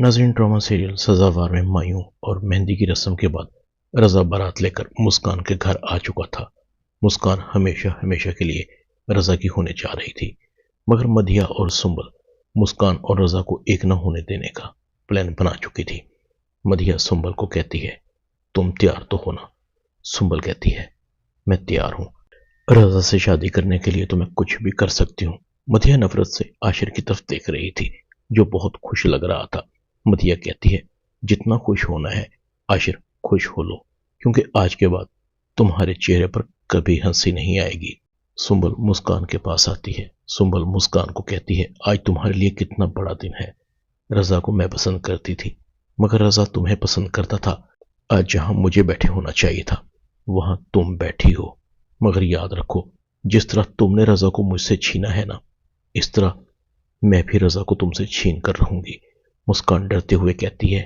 नाज़रीन, drama serial सजावार में मायूं और मेहंदी की रस्म के बाद रजा बारात लेकर मुस्कान के घर आ चुका था। मुस्कान हमेशा हमेशा के लिए रजा की होने जा रही थी, मगर मधिया और सुंबल मुस्कान और रजा को एक न होने देने का प्लान बना चुकी थी। मधिया सुंबल को कहती है, तुम तैयार तो हो ना? सुंबल कहती है, मैं तैयार हूं। रजा से शादी करने के लिए तो मैं कुछ भी कर सकती हूँ। मधिया नफरत से आशिर की तरफ देख रही थी, जो बहुत खुश लग रहा था। मधिया कहती है, जितना खुश होना है आशिर खुश हो लो, क्योंकि आज के बाद तुम्हारे चेहरे पर कभी हंसी नहीं आएगी। सुंबल मुस्कान के पास आती है। सुंबल मुस्कान को कहती है, आज तुम्हारे लिए कितना बड़ा दिन है। रजा को मैं पसंद करती थी, मगर रजा तुम्हें पसंद करता था। आज जहां मुझे बैठे होना चाहिए था, वहां तुम बैठी हो। मगर याद रखो, जिस तरह तुमने रजा को मुझसे छीना है ना, इस तरह मैं भी रजा को तुमसे छीन कर रहूंगी। मुस्कान डरते हुए कहती है,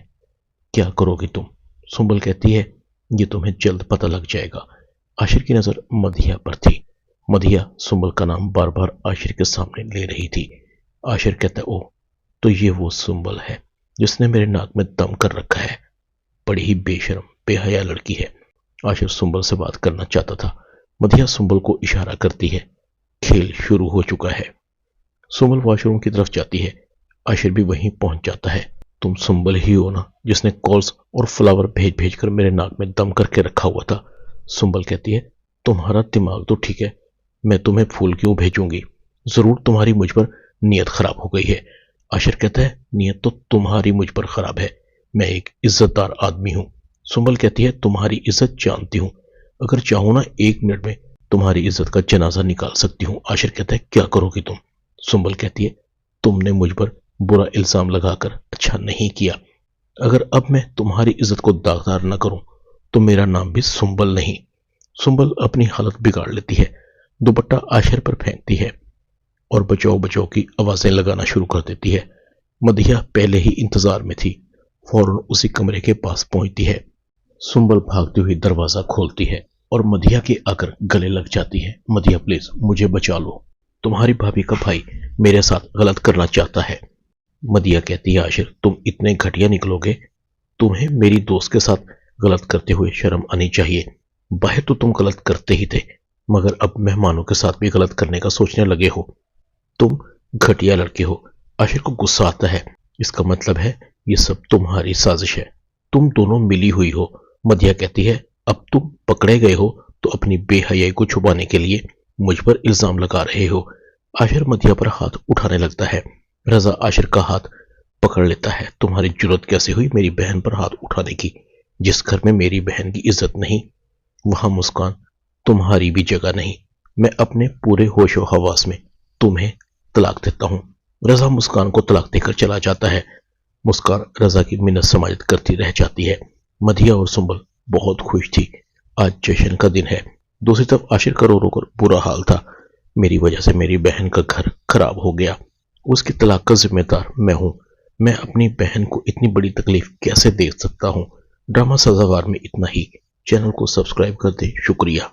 क्या करोगी तुम? सुंबल कहती है, ये तुम्हें जल्द पता लग जाएगा। आशिर की नजर मधिया पर थी। मधिया सुंबल का नाम बार बार आशिर के सामने ले रही थी। आशिर कहता है, ओ, तो ये वो सुंबल है जिसने मेरे नाक में दम कर रखा है। बड़ी ही बेशर्म बेहया लड़की है। आशिर सुंबल से बात करना चाहता था। मधिया सुंबल को इशारा करती है, खेल शुरू हो चुका है। सुंबल वॉशरूम की तरफ जाती है। आशिर भी वहीं पहुंच जाता है। तुम सुंबल ही हो ना, जिसने कॉल्स और फ्लावर भेज भेज कर मेरे नाक में दम करके रखा हुआ था? सुंबल कहती है, तुम्हारा दिमाग तो ठीक है, मैं तुम्हें फूल क्यों भेजूंगी? जरूर तुम्हारी मुझ पर नीयत खराब हो गई है। आशिर कहता है, नीयत तो तुम्हारी मुझ पर खराब है, मैं एक इज्जतदार आदमी हूं। सुंबल कहती है, तुम्हारी इज्जत जानती हूं, अगर चाहूं ना 1 मिनट में तुम्हारी इज्जत का जनाजा निकाल सकती हूं। आशिर कहता है, क्या करोगी तुम? सुंबल कहती है, तुमने मुझ पर बुरा इल्जाम लगाकर अच्छा नहीं किया। अगर अब मैं तुम्हारी इज्जत को दागदार न करूं तो मेरा नाम भी सुंबल नहीं। सुंबल अपनी हालत बिगाड़ लेती है, दुपट्टा आशिर पर फेंकती है और बचाओ बचाओ की आवाजें लगाना शुरू कर देती है। मधिया पहले ही इंतजार में थी, फौरन उसी कमरे के पास पहुंचती है। सुंबल भागती हुई दरवाजा खोलती है और मधिया के आकर गले लग जाती है। मधिया, प्लीज मुझे बचा लो, तुम्हारी भाभी का भाई मेरे साथ गलत करना चाहता है। मधिया कहती है, आशिर तुम इतने घटिया निकलोगे? तुम्हें मेरी दोस्त के साथ गलत करते हुए शर्म आनी चाहिए। बाहर तो तुम गलत करते ही थे, मगर अब मेहमानों के साथ भी गलत करने का सोचने लगे हो। तुम घटिया लड़के हो। आशिर को गुस्सा आता है। इसका मतलब है ये सब तुम्हारी साजिश है, तुम दोनों मिली हुई हो। मधिया कहती है, अब तुम पकड़े गए हो तो अपनी बेहयाई को छुपाने के लिए मुझ पर इल्जाम लगा रहे हो। आशिर मधिया पर हाथ उठाने लगता है। रजा आशिर का हाथ पकड़ लेता है। तुम्हारी जुर्रत कैसे हुई मेरी बहन पर हाथ उठाने की? जिस घर में मेरी बहन की इज्जत नहीं, वहां मुस्कान तुम्हारी भी जगह नहीं। मैं अपने पूरे होशो हवास में तुम्हें तलाक देता हूं। रजा मुस्कान को तलाक देकर चला जाता है। मुस्कान रजा की मिन्नत समाजत करती रह जाती है। मधिया और सुंबल बहुत खुश थी, आज जश्न का दिन है। दूसरी तरफ आशिर का रो रो कर बुरा हाल था। मेरी वजह से मेरी बहन का घर खराब हो गया, उसकी तलाक का जिम्मेदार मैं हूं। मैं अपनी बहन को इतनी बड़ी तकलीफ कैसे दे सकता हूं? ड्रामा सजावार में इतना ही। चैनल को सब्सक्राइब कर दे। शुक्रिया।